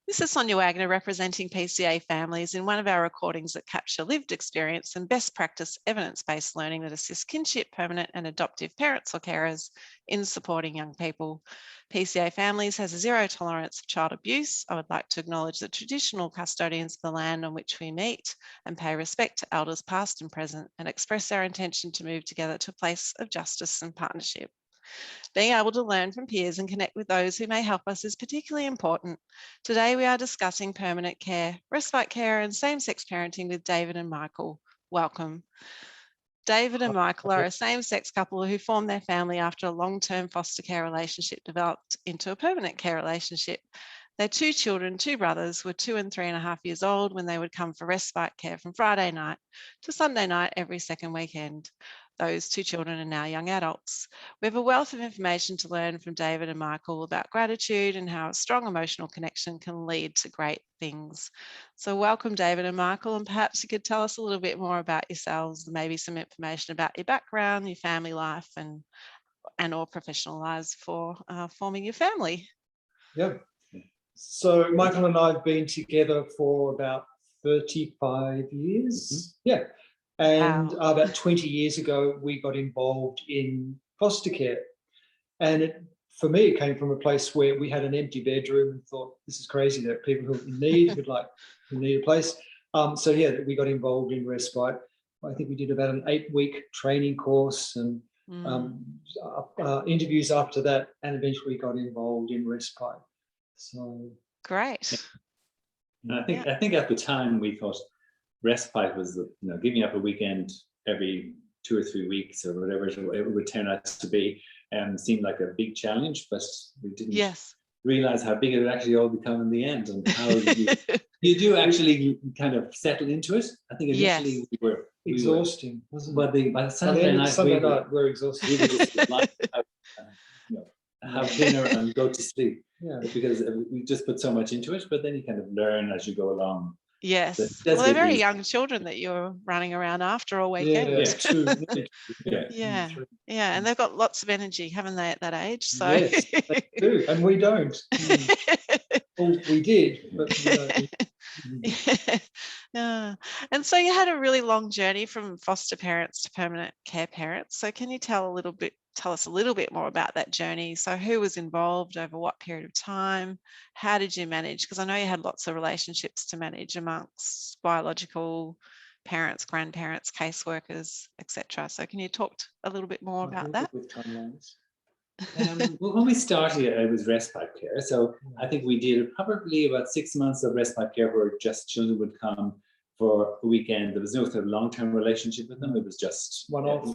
This is Sonia Wagner representing PCA families in one of our recordings that capture lived experience and best practice evidence-based learning that assists kinship, permanent and adoptive parents or carers in supporting young people. PCA families has a zero tolerance of child abuse. I would like to acknowledge the traditional custodians of the land on which we meet and pay respect to elders past and present and express our intention to move together to a place of justice and partnership. Being able to learn from peers and connect with those who may help us is particularly important. Today we are discussing permanent care, respite care and same-sex parenting with David and Michael. Welcome. David and Michael are a same-sex couple who formed their family after a long-term foster care relationship developed into a permanent care relationship. Their two children, two brothers, were 2 and 3.5 years old when they would come for respite care from Friday night to Sunday night every second weekend. Those two children are now young adults. We have a wealth of information to learn from David and Michael about gratitude and how a strong emotional connection can lead to great things. So welcome, David and Michael, and perhaps you could tell us a little bit more about yourselves, maybe some information about your background, your family life and or professional lives for forming your family. Yeah. So Michael and I have been together for about 35 years. Yeah. And Wow. about 20 years ago, we got involved in foster care. And for me, it came from a place where we had an empty bedroom and thought, this is crazy. There are people who need a place. So yeah, we got involved in Respite. I think we did about an 8-week training course and interviews after that, and eventually got involved in Respite. So great. And I think at the time we thought Respite was, giving up a weekend every 2 or 3 weeks or whatever it would turn out to be, seemed like a big challenge, but we didn't realize how big it would actually all become in the end, and how you do actually kind of settle into it. I think initially we were exhausting, wasn't it? But by Sunday night we're exhausted. We were just like, have dinner and go to sleep. Yeah, because we just put so much into it, but then you kind of learn as you go along. Yes. Well, they're very young children that you're running around after all weekend. Yeah. And they've got lots of energy, haven't they, at that age? So yes, they do, and we don't. Well, we did, but we don't. Yeah. And so you had a really long journey from foster parents to permanent care parents. So can you tell us a little bit more about that journey? So who was involved, over what period of time? How did you manage? Because I know you had lots of relationships to manage amongst biological parents, grandparents, caseworkers, etc. So can you talk a little bit more about that? Well, when we started, it was respite care. So I think we did probably about 6 months of respite care where just children would come for a weekend. There was no sort of long-term relationship with them. It was just one-off.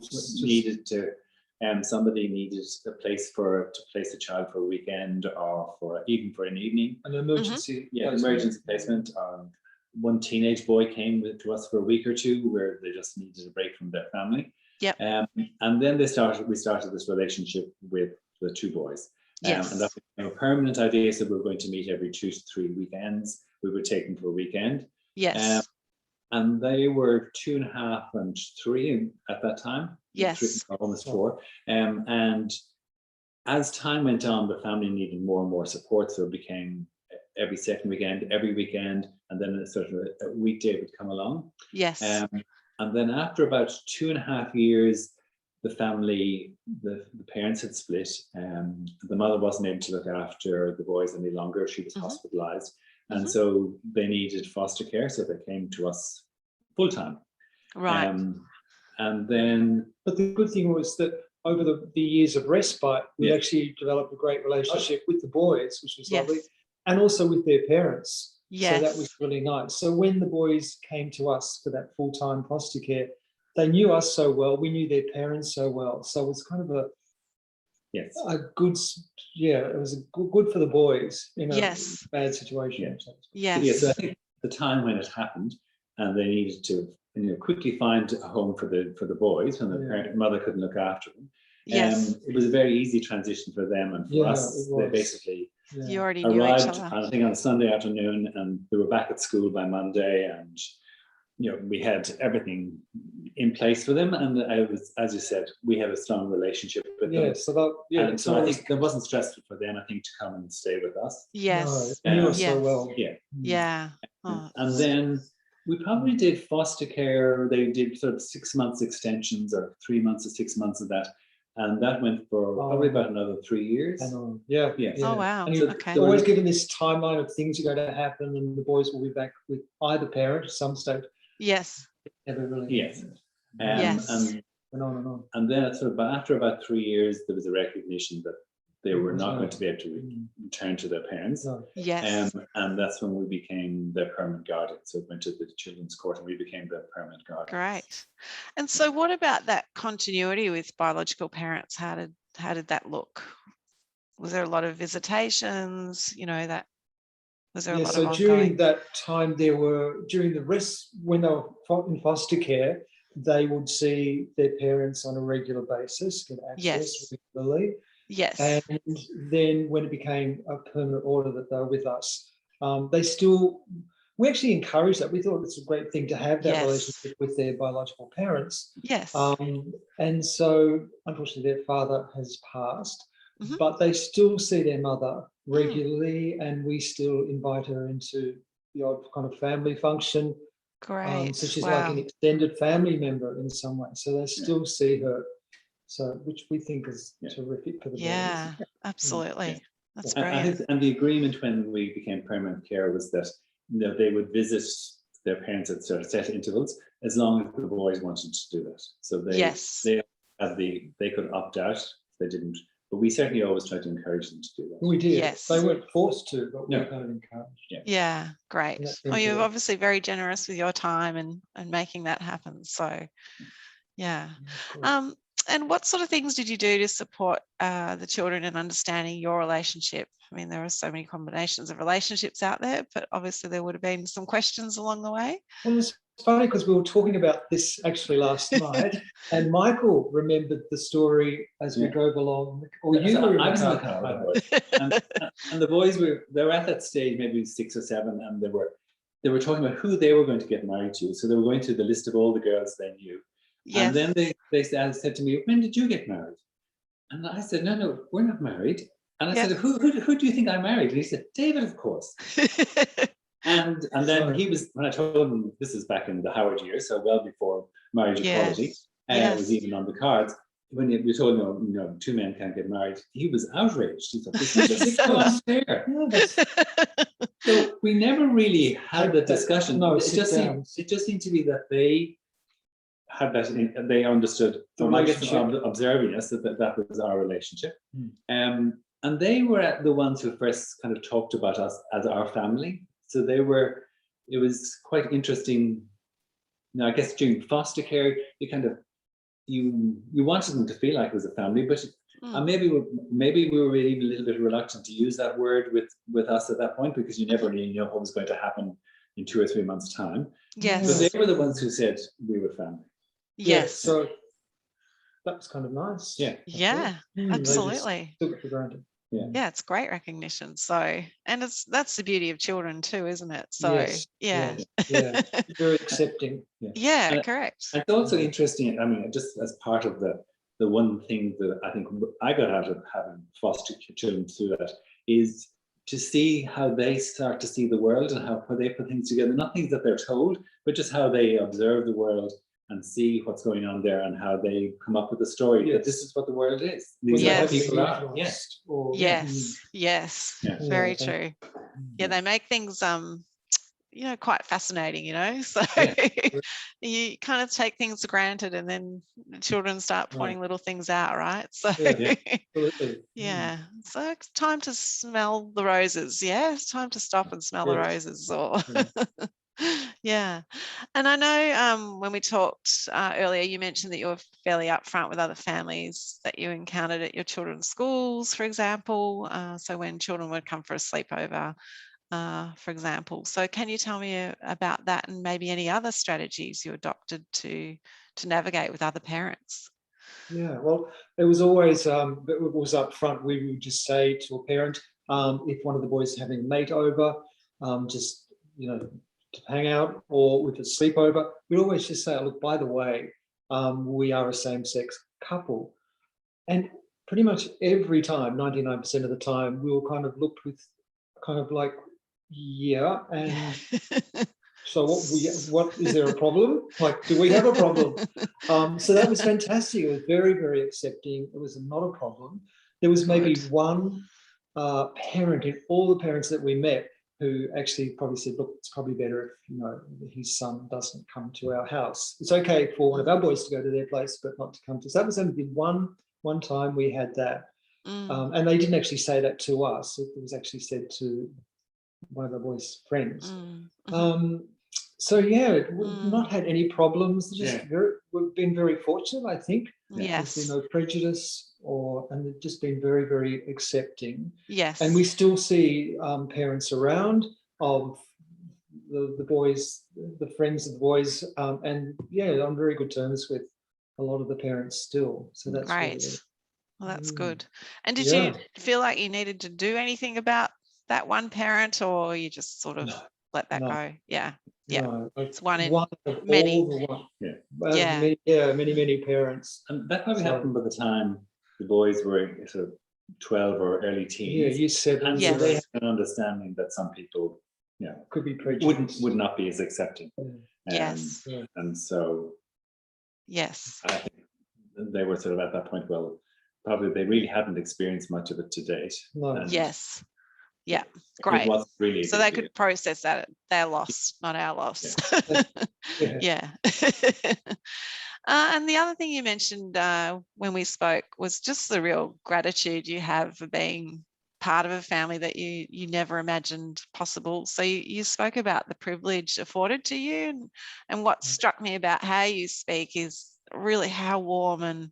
Somebody needed a place to place a child for a weekend, or even for an evening. An emergency. Emergency placement. One teenage boy came to us for a week or two where they just needed a break from their family. And then we started this relationship with the two boys. And that was a permanent idea. So we were going to meet every 2 to 3 weekends. We would take them for a weekend. And they were 2.5 and 3 at that time. Almost 4. And as time went on, the family needed more and more support. So it became every second weekend, every weekend, and then a weekday would come along. And then after about 2.5 years, the family, the parents had split. The mother wasn't able to look after the boys any longer. She was hospitalized. And so they needed foster care. So they came to us full time. And then, but the good thing was that over the years of Respite, we actually developed a great relationship with the boys, which was lovely, and also with their parents. So that was really nice. So when the boys came to us for that full-time foster care, they knew us so well. We knew their parents so well. So it was kind of a good, it was good for the boys in a bad situation. So I think the time when it happened, and they needed to quickly find a home for the boys when the mother couldn't look after them. It was a very easy transition for them, and for us, they basically you already knew each arrived, other. I think, on a Sunday afternoon, and they were back at school by Monday, and we had everything in place for them. And I was, as you said, we had a strong relationship with yeah, them. so that, yeah, And so I think that wasn't stressful for them, I think, to come and stay with us. Yes. no, knew us yes. so well. Yeah. Yeah. Oh, And then we probably did foster care. They did sort of 6 months extensions or 3 months or 6 months of that. And that went for probably about another 3 years. Yeah. Oh, wow. And you're Okay. always given this timeline of things are going to happen, and the boys will be back with either parent at some stage. Yes. Never really. Yes. And on and on. And then sort of after about 3 years, there was a recognition that they were not going to be able to return to their parents. Yes. And that's when we became their permanent guardian. So it went to the children's court and we became their permanent guardian. Great. And so what about that continuity with biological parents? How did that look? Was there a lot of visitations? You know, that was there a lot of ongoing? During that time, during the rest, when they were in foster care, they would see their parents on a regular basis, get access regularly. Yes. And then when it became a permanent order that they were with us, we actually encouraged that. We thought it's a great thing to have that relationship with their biological parents. Yes. And so unfortunately their father has passed, but they still see their mother regularly, and we still invite her into the odd kind of family function. Great. So she's like an extended family member in some way. So they still see her. So, which we think is terrific for the boys. Absolutely. That's brilliant. And the agreement when we became permanent care was that they would visit their parents at sort of set intervals, as long as the boys wanted to do that. So they could opt out if they didn't. But we certainly always tried to encourage them to do that. We did. Yes. They weren't forced to, but we kind of encouraged. Yeah, great. Well, you're obviously very generous with your time and making that happen. So, yeah. And what sort of things did you do to support the children in understanding your relationship? I mean, there are so many combinations of relationships out there, but obviously there would have been some questions along the way. Well, it's funny because we were talking about this actually last night, and Michael remembered the story as we drove along. Or you were I was in the car with the boys. And the boys they were at that stage, maybe 6 or 7, and they were talking about who they were going to get married to. So they were going through the list of all the girls they knew. Yes. And then they said to me, "When did you get married?" And I said, "No, we're not married." And I said, who do you think I married? And he said, "David, of course." and then he was, when I told him, this is back in the Howard years, so well before marriage equality, and it was even on the cards. When we told him, 2 men can't get married, he was outraged. He thought, this is just so unfair. So we never really had the discussion. No, it just seemed to be that they had that, and they understood from observing us that was our relationship. And they were the ones who first kind of talked about us as our family. So it was quite interesting. I guess during foster care, you wanted them to feel like it was a family, but maybe we were even a little bit reluctant to use that word with us at that point, because you never really know what was going to happen in 2 or 3 months' time. Yes. But they were the ones who said we were family. Yes. So that was kind of nice. Yeah. Yeah, absolutely. Took it for granted. Yeah, it's great recognition. So, and that's the beauty of children too, isn't it? So, yeah. Very accepting. Yeah, correct. And it's also interesting. I mean, just as part of the one thing that I think I got out of having foster children through that is to see how they start to see the world and how they put things together. Not things that they're told, but just how they observe the world and see what's going on there, and how they come up with a story that this is what the world is. These are how people are. Yes. Very true. Yeah, they make things quite fascinating, so you kind of take things for granted, and then children start pointing little things out, right? So so it's time to smell the roses. It's time to stop and smell the roses, or yeah. And I know when we talked earlier, you mentioned that you were fairly upfront with other families that you encountered at your children's schools, for example. So when children would come for a sleepover, for example. So can you tell me about that, and maybe any other strategies you adopted to navigate with other parents? Yeah, well, it was always it was upfront. We would just say to a parent, if one of the boys is having a mate over, just to hang out, or with a sleepover, we'd always just say, look, by the way, we are a same-sex couple. And pretty much every time, 99% of the time, we were kind of looked with kind of like, yeah, and so what is there a problem? Like, do we have a problem? So that was fantastic. It was very, very accepting. It was not a problem. There was maybe one parent in all the parents that we met who actually probably said, look, it's probably better if, you know, his son doesn't come to our house. It's okay for one of our boys to go to their place, but not to come to us. That was only one time we had that. And they didn't actually say that to us. It was actually said to one of the boys' friends. So yeah, we've not had any problems. Just we've been very fortunate, I think. Yes. There's been no prejudice, and they've just been very, very accepting. Yes. And we still see parents around of the boys, the friends of the boys, and yeah, on very good terms with a lot of the parents still. So that's great. Really, well, that's good. And did you feel like you needed to do anything about that one parent, or you just sort of let that go? Yeah. No, it's one in many. Many parents. And that probably happened by the time the boys were sort of 12 or early teens. Yeah, you said. And so they had an understanding that some people, could be prejudiced, would not be as accepting. Yes. And so, yes, I think they were sort of at that point. Well, probably they really hadn't experienced much of it to date. No. Yes. Yeah, great. Really so they could process that their loss, not our loss. Yeah. And the other thing you mentioned when we spoke was just the real gratitude you have for being part of a family that you never imagined possible. So you spoke about the privilege afforded to you, and what struck me about how you speak is really how warm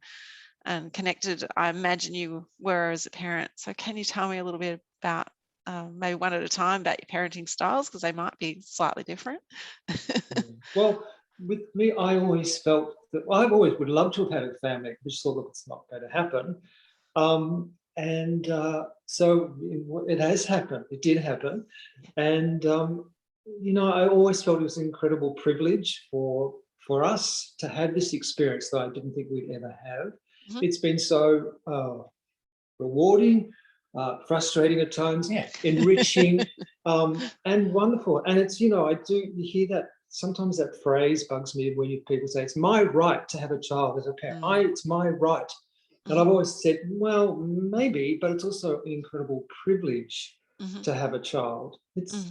and connected I imagine you were as a parent. So can you tell me a little bit about maybe one at a time about your parenting styles, because they might be slightly different? Well, with me, I always felt that I always would love to have had a family. I just thought, look, it's not going to happen. So it has happened. It did happen. And, I always felt it was an incredible privilege for us to have this experience that I didn't think we'd ever have. It's been so rewarding, frustrating at times, enriching, and wonderful. And it's, I do hear that sometimes that phrase bugs me when people say it's my right to have a child as a parent. It's my right. And I've always said, well, maybe, but it's also an incredible privilege to have a child. It's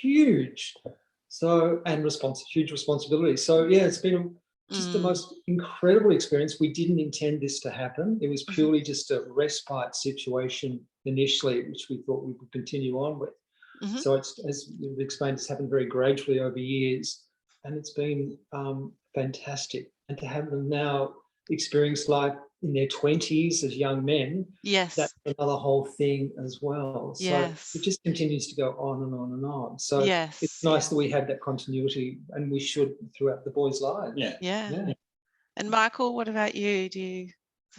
huge. So, and huge responsibility. So yeah, it's been just the most incredible experience. We didn't intend this to happen. It was purely just a respite situation initially, which we thought we would continue on with. So it's, as you've explained, it's happened very gradually over years, and it's been fantastic. And to have them now experience life in their 20s as young men, that's another whole thing as well. So it just continues to go on and on and on. So it's nice that we have that continuity, and we should throughout the boys' lives. Yeah. And Michael, what about you? Do you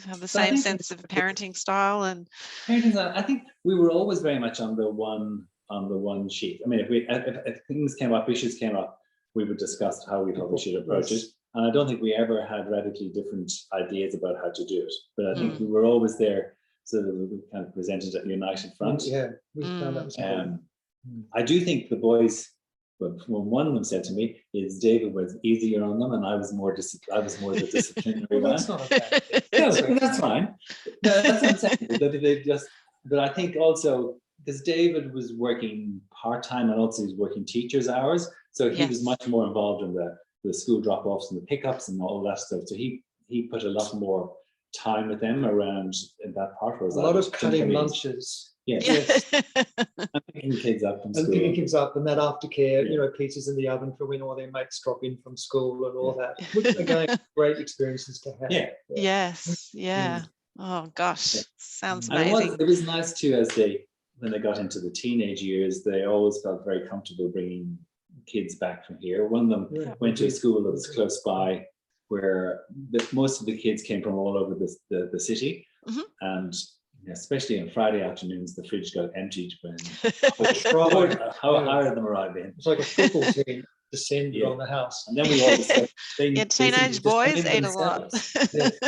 have the same sense of parenting style? And I think we were always very much on the one sheet. I mean, if things came up, issues came up, we would discuss how we thought we should approach it. And I don't think we ever had radically different ideas about how to do it. But I think we were always there so that we kind of presented a united front. Yeah, we found that was important. I do think the boys, when one of them said to me, is David was easier on them and I was more the disciplinary one. That's not okay. No, that's fine. No, that's what I'm saying. But I think also, because David was working part-time and also he was working teacher's hours, so he was much more involved in the school drop-offs and the pickups and all that stuff. So he put a lot more time with them around in that part. A lot of cutting lunches. Yes. And picking kids up from school. And picking kids up, and that aftercare, pizzas in the oven for when all their mates drop in from school and all that. Which, again, great experiences to have. Yes. Oh gosh, sounds amazing. It was nice too, when they got into the teenage years, they always felt very comfortable bringing kids back from here. One of them went to a school that was close by, where most of the kids came from all over the city, and especially on Friday afternoons, the fridge got emptied when how hard of them arrived in. It's like a football team. descended on the house. And then we all decided teenage boys eat a lot.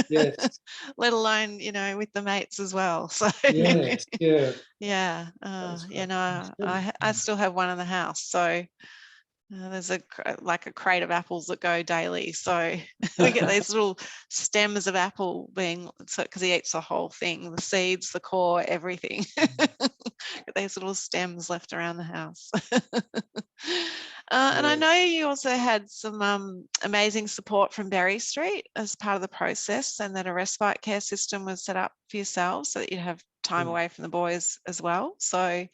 Yes. Let alone, with the mates as well. So yes, yeah. Yeah. I still have one in the house. So there's a crate of apples that go daily. So we get these little stems of apple because he eats the whole thing, the seeds, the core, everything. These little stems left around the house. And I know you also had some amazing support from Berry Street as part of the process, and that a respite care system was set up for yourselves so that you'd have time away from the boys as well. So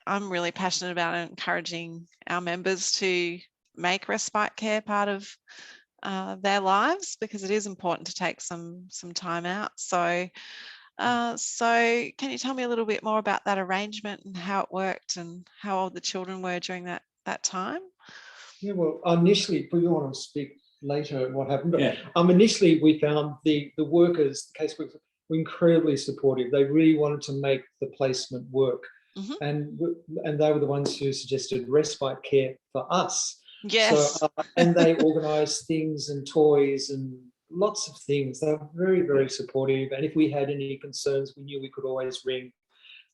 I'm really passionate about encouraging our members to make respite care part of their lives, because it is important to take some time out. So can you tell me a little bit more about that arrangement and how it worked and how old the children were during that time? Yeah, well, initially, we want to speak later what happened, but initially we found the workers, the caseworkers, were incredibly supportive. They really wanted to make the placement work. And they were the ones who suggested respite care for us. Yes. So, and they organised things and toys and lots of things. They were very, very supportive. And if we had any concerns, we knew we could always ring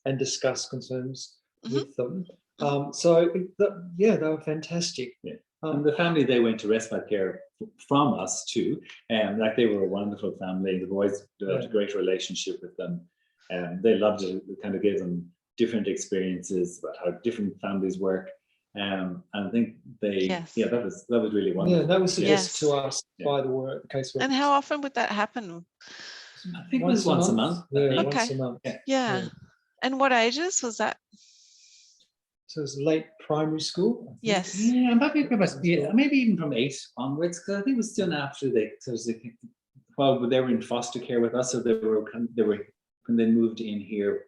and discuss concerns with them. They were fantastic. Yeah. And the family, they went to respite care from us too. And they were a wonderful family. The boys developed a great relationship with them. And they loved it. It kind of gave them different experiences about how different families work. And I think that was really wonderful. Yeah, that was suggested to us by the caseworker. And how often would that happen? I think it was once a month. Yeah, once a month. Yeah. And what ages was that? So it was late primary school. Yes. Yeah, maybe even from 8 onwards, because I think it was soon after they were in foster care with us, so they were when they moved in here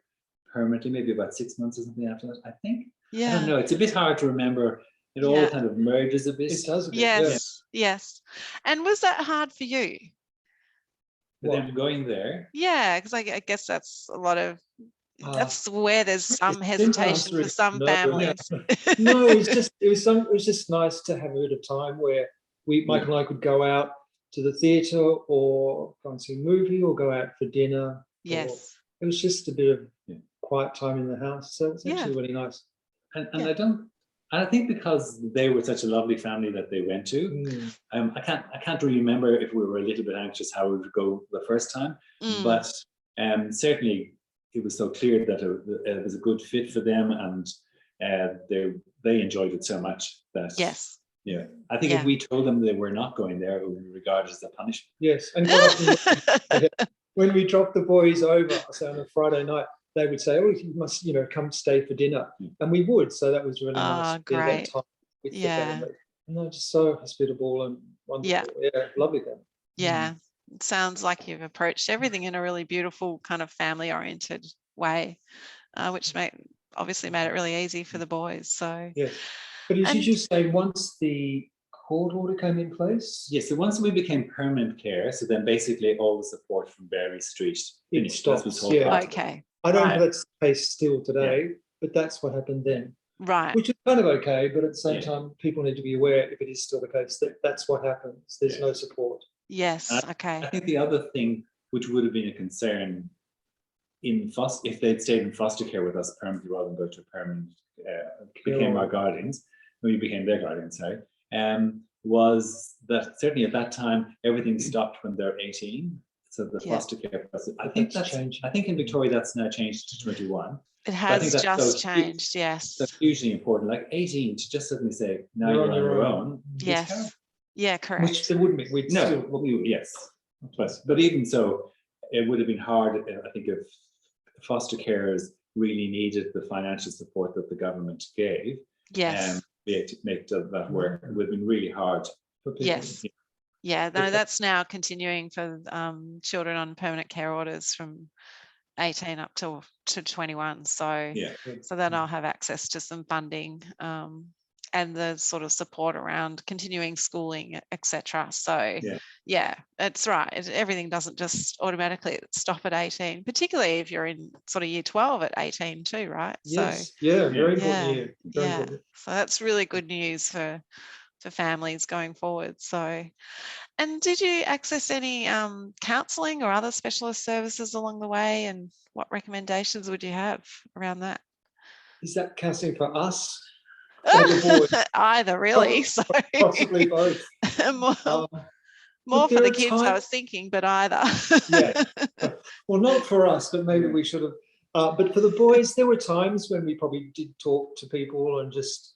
permanently, maybe about 6 months or something after that, I think. Yeah. I don't know. It's a bit hard to remember. It all kind of merges a bit. It does a bit. Yes. And was that hard for you? For them going there? Yeah, because I guess that's a lot of. That's where there's some hesitation for some families. No, it was just nice to have a bit of time where Michael and I could go out to the theatre or go and see a movie or go out for dinner. Yes. It was just a bit of quiet time in the house. So it's actually really nice. And I think because they were such a lovely family that they went to, I can't really remember if we were a little bit anxious how it would go the first time, but certainly it was so clear that it was a good fit for them, and they enjoyed it so much that I think if we told them they were not going there, it would be regarded as a punishment. Yes, and when we dropped the boys over, so on a Friday night, they would say, "Oh, you must, come stay for dinner," and we would. So that was really nice. Great. That time with the family, and they're just so hospitable and wonderful. Yeah, lovely them. Yeah. It sounds like you've approached everything in a really beautiful kind of family-oriented way, which obviously made it really easy for the boys. So yes, but did you say once the court order came in place? Yes, so once we became permanent care, so then basically all the support from Berry Street stopped. Okay. I don't know if that's the case still today, but that's what happened then. Right. Which is kind of okay, but at the same time, people need to be aware, if it is still the case, that that's what happens. There's no support. Yes. Okay. I think the other thing which would have been a concern if they'd stayed in foster care with us permanently rather than go to permanent, became our guardians, when we became their guardians, sorry, was that certainly at that time everything stopped when they're 18. So the foster care process, I think that's changed. I think in Victoria that's now changed to 21. It has just changed. Yes. That's hugely important. Like 18 to just suddenly say now you're on your own. Yes. Yeah, correct. Which they wouldn't be. Yes. But even so, it would have been hard, I think, if foster carers really needed the financial support that the government gave. Yes. To make that work. It would have been really hard for people. Yes. Yeah, no, that's now continuing for children on permanent care orders from 18 up to 21. So then I'll have access to some funding the sort of support around continuing schooling, etc. So yeah, it's right. Everything doesn't just automatically stop at 18, particularly if you're in sort of year 12 at 18 too, right? Yes. So, very important year. Very yeah. important. So that's really good news for families going forward. So, and did you access any counselling or other specialist services along the way? And what recommendations would you have around that? Is that counselling for us or the boys? Either, really. So possibly both. More for the kids, I was thinking, but either. Yeah. Well, not for us, but maybe we should have. But for the boys, there were times when we probably did talk to people and just,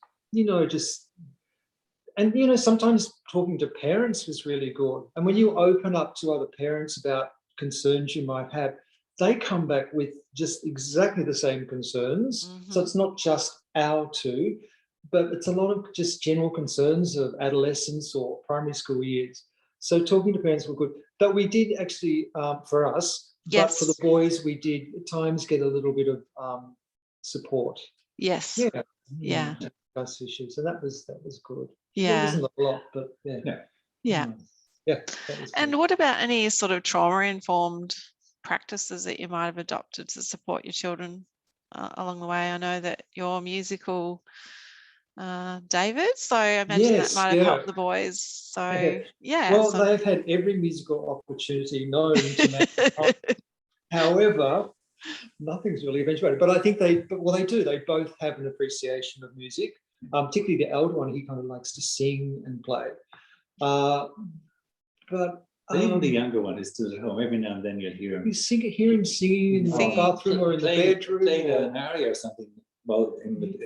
and sometimes talking to parents was really good. And when you open up to other parents about concerns you might have, they come back with just exactly the same concerns. Mm-hmm. So it's not just our two, but it's a lot of just general concerns of adolescence or primary school years. So talking to parents were good. But we did actually, for us, but for the boys, we did at times get a little bit of support. Yes. Yeah. Discuss issues. So that was good. Yeah. It wasn't a lot, but yeah. Yeah. And what about any sort of trauma-informed practices that you might have adopted to support your children along the way? I know that you're musical, David, so I imagine that might have helped the boys. So well, they've had every musical opportunity known to mankind. However, nothing's really eventuated. But I think they do. They both have an appreciation of music. Particularly the elder one, he kind of likes to sing and play. But even the younger one is still at home. Every now and then you'll hear him. Hear him singing in the bathroom or in the bedroom. Playing an aria or something. Well,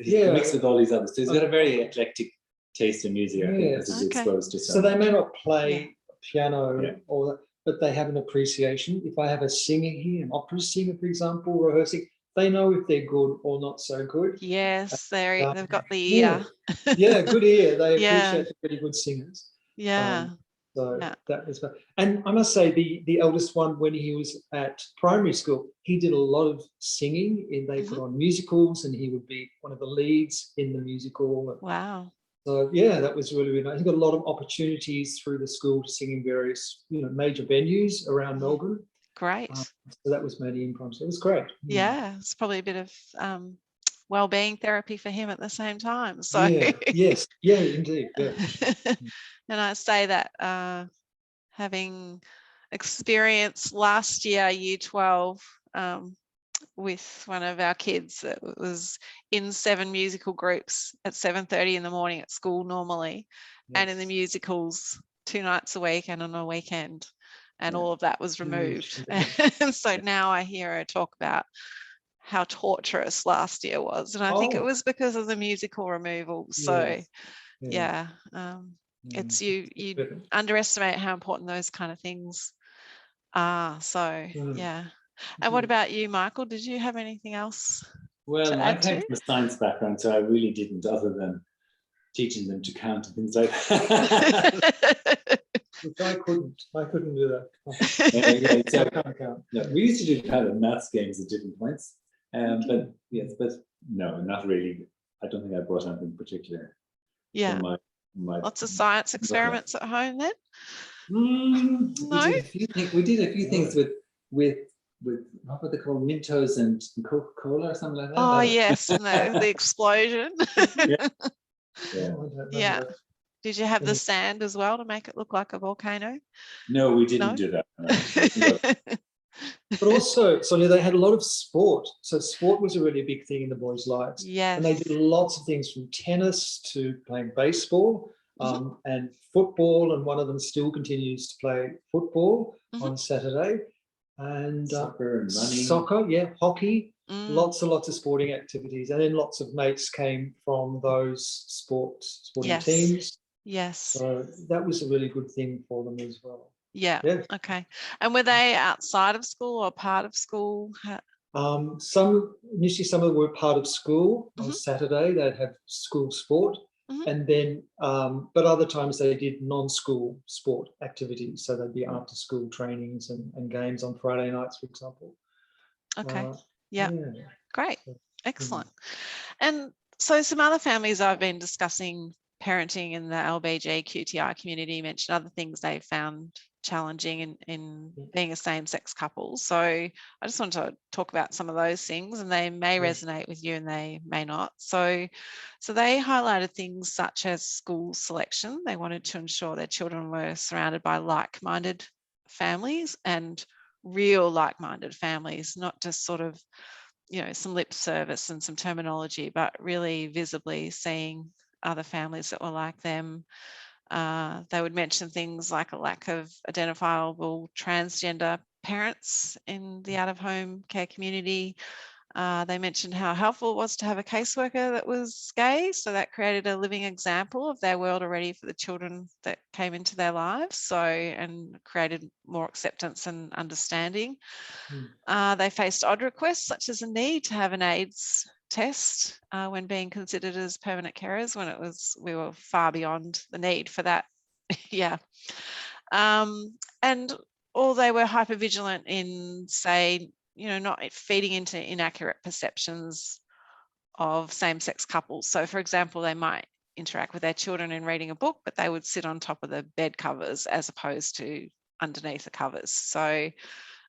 he mixed with all these others. So he's got a very eclectic taste in music, I think, because he's exposed to some. So they may not play piano or that, but they have an appreciation. If I have a singer here, an opera singer, for example, rehearsing, they know if they're good or not so good. Yes, they've got the ear. Good ear. They appreciate the really good singers. That was fun. And I must say, the eldest one, when he was at primary school, he did a lot of singing. And they put on musicals, and he would be one of the leads in the musical. Wow. So that was really, really nice. He got a lot of opportunities through the school to sing in various, major venues around Melbourne. Great. So that was made in improv. So it was great. Yeah, it's probably a bit of well-being therapy for him at the same time. So yes, indeed. Yeah. And I say that having experienced last year, year 12, with one of our kids that was in 7 musical groups at 7:30 in the morning at school normally, and in the musicals 2 nights a week and on a weekend. And all of that was removed. And so now I hear her talk about how torturous last year was. And I think it was because of the musical removal. So it's you underestimate how important those kind of things are. So And what about you, Michael? Did you have anything else? Well, I came from a science background, so I really didn't, other than teaching them to count and things like that. Which I couldn't do that. So I can't count. No, we used to do kind of maths games at different points, but no, not really. I don't think I brought anything particular. Yeah. My lots of science experiments at home then. No, we did a few things with what were they called, Mentos and Coca-Cola or something like that. Oh yes, the explosion. Yeah. Did you have the sand as well to make it look like a volcano? No, we didn't do that. But also, Sonia, they had a lot of sport. So sport was a really big thing in the boys' lives. Yes. And they did lots of things, from tennis to playing baseball and football. And one of them still continues to play football on Saturday. And soccer and running. Soccer, hockey. Lots and lots of sporting activities. And then lots of mates came from those sporting teams. Yes. So that was a really good thing for them as well. Yeah. Okay. And were they outside of school or part of school? Initially some of them were part of school. On Saturday they'd have school sport, and then but other times they did non-school sport activities. So they'd be after school trainings and games on Friday nights, for example. Okay. Great. Excellent. And So some other families I've been discussing parenting in the LBGQTI community mention other things they found challenging in being a same-sex couple. So I just want to talk about some of those things, and they may resonate with you and they may not. So they highlighted things such as school selection. They wanted to ensure their children were surrounded by like-minded families, and real like-minded families, not just sort of, you know, some lip service and some terminology, but really visibly seeing other families that were like them. They would mention things like a lack of identifiable transgender parents in the out-of-home care community. They mentioned how helpful it was to have a caseworker that was gay, so that created a living example of their world already for the children that came into their lives, so, and created more acceptance and understanding. They faced odd requests, such as a need to have an AIDS test when being considered as permanent carers, when we were far beyond the need for that. Yeah. And or they were hypervigilant in, say, you know, not feeding into inaccurate perceptions of same-sex couples. So for example, they might interact with their children in reading a book, but they would sit on top of the bed covers as opposed to underneath the covers. So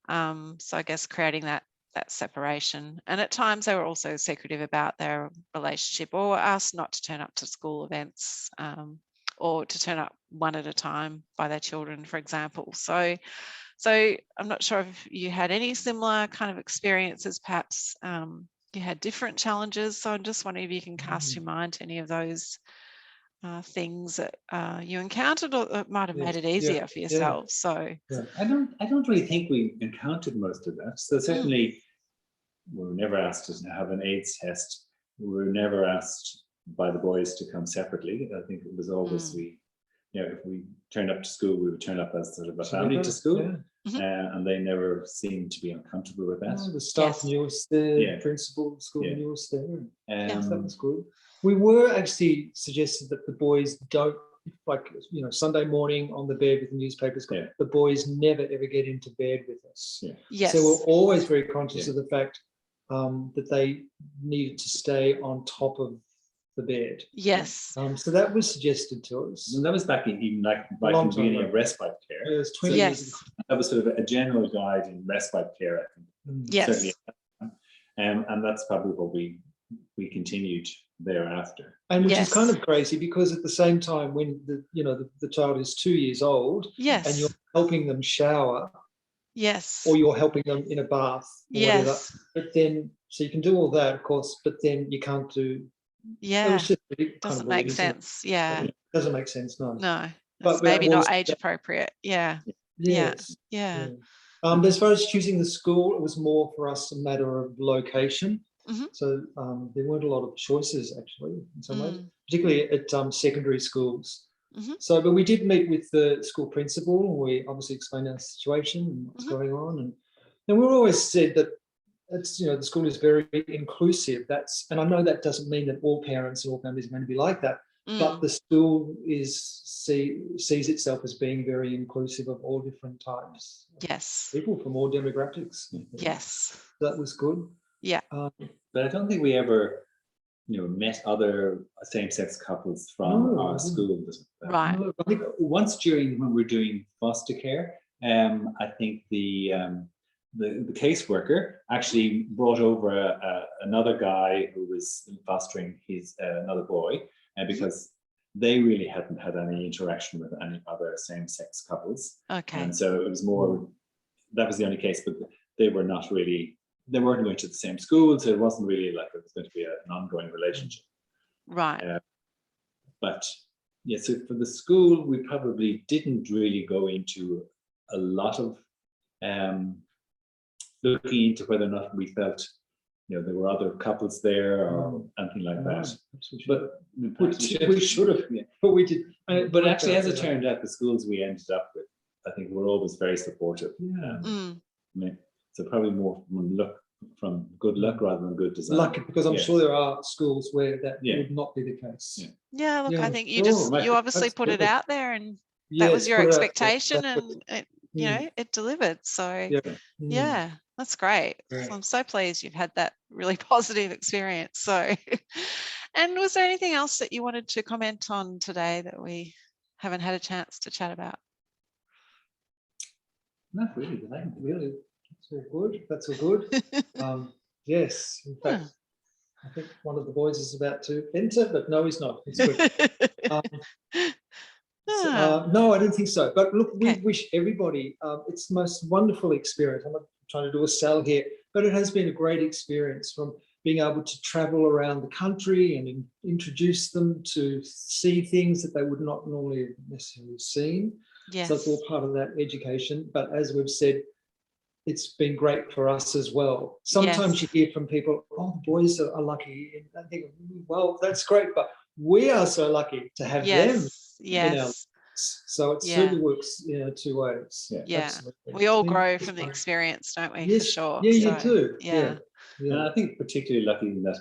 I guess creating that separation. And at times they were also secretive about their relationship, or were asked not to turn up to school events, or to turn up one at a time by their children, for example. So I'm not sure if you had any similar kind of experiences, perhaps you had different challenges. So I'm just wondering if you can cast your mind to any of those things that you encountered, or that might have made it easier for yourself. So I don't really think we encountered most of that. So certainly we were never asked to have an AIDS test. We were never asked by the boys to come separately. I think it was always if we turned up to school, we would turn up as sort of a family to school. And they never seemed to be uncomfortable with that. The staff knew us there, principal, school knew us there. That was good. We were actually suggested that the boys don't, like, you know, Sunday morning on the bed with the newspapers, the boys never ever get into bed with us. So we're always very conscious of the fact that they needed to stay on top of the bed. So that was suggested to us. And that was back in even like right in the beginning of respite care. It was 20 years ago. That was sort of a general guide in respite care, I think. Certainly. And that's probably what we continued there's and which is kind of crazy, because at the same time, when the child is 2 years old, and you're helping them shower, or you're helping them in a bath, or whatever, but then so you can do all that, of course, but then you can't do. It was just really doesn't make sense. It doesn't make sense. No, but maybe not age appropriate. As far as choosing the school, it was more for us a matter of location. So there weren't a lot of choices, actually, in some ways, particularly at secondary schools. So, but we did meet with the school principal, and we obviously explained our situation and what's going on, and we always said that it's, the school is very inclusive. And I know that doesn't mean that all parents and all families are going to be like that, but the school sees itself as being very inclusive of all different types. People from all demographics. That was good. But I don't think we ever, met other same-sex couples from our school. Right. I think once when we were doing foster care, I think the caseworker actually brought over another guy who was fostering another boy, because they really hadn't had any interaction with any other same-sex couples. And so it was more, that was the only case, but they weren't going to the same school, so it wasn't really like it was going to be an ongoing relationship. But so for the school, we probably didn't really go into a lot of looking into whether or not we felt there were other couples there or anything like that. But we should have. But we did. But actually, as it turned out, the schools we ended up with, I think, were always very supportive. So probably more from good luck rather than good design. Lucky, because I'm sure there are schools where that would not be the case. Look, I think you obviously put it out there, and that was your expectation, and it delivered. So that's great. So I'm so pleased you've had that really positive experience. So And was there anything else that you wanted to comment on today that we haven't had a chance to chat about? Not really, really. That's all good. That's all good. Yes, in fact, I think one of the boys is about to enter, but no, he's not. It's good. No, I don't think so. But look, we wish everybody, it's the most wonderful experience. I'm not trying to do a sell here, but it has been a great experience, from being able to travel around the country and introduce them to see things that they would not normally have necessarily seen. Yes. So it's all part of that education. But as we've said, it's been great for us as well. Sometimes you hear from people, oh, the boys are lucky. And I think, well, that's great, but we are so lucky to have them in our lives. So it certainly works, two ways. Absolutely. We all grow from the experience, don't we? Yes. For sure. Yeah, you do. Yeah. And I think particularly lucky in that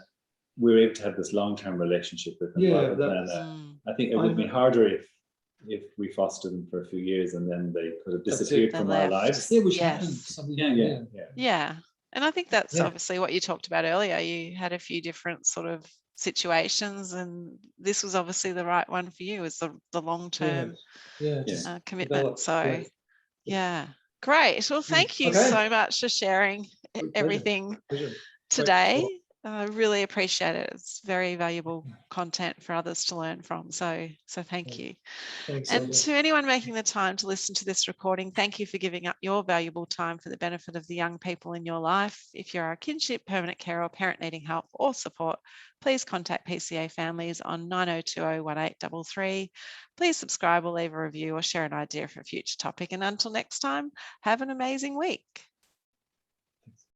we're able to have this long-term relationship with them. I think it would be harder if we fostered them for a few years and then they could have disappeared from our lives. Yeah, which happens. Yeah. And I think that's obviously what you talked about earlier. You had a few different sort of situations, and this was obviously the right one for you, is the long-term commitment. So great. Well, thank you so much for sharing everything today. I really appreciate it. It's very valuable content for others to learn from. So thank you. Thanks, and to anyone making the time to listen to this recording, thank you for giving up your valuable time for the benefit of the young people in your life. If you're a kinship, permanent care or parent needing help or support, please contact PCA Families on 9020 1833. Please subscribe or leave a review or share an idea for a future topic. And until next time, have an amazing week.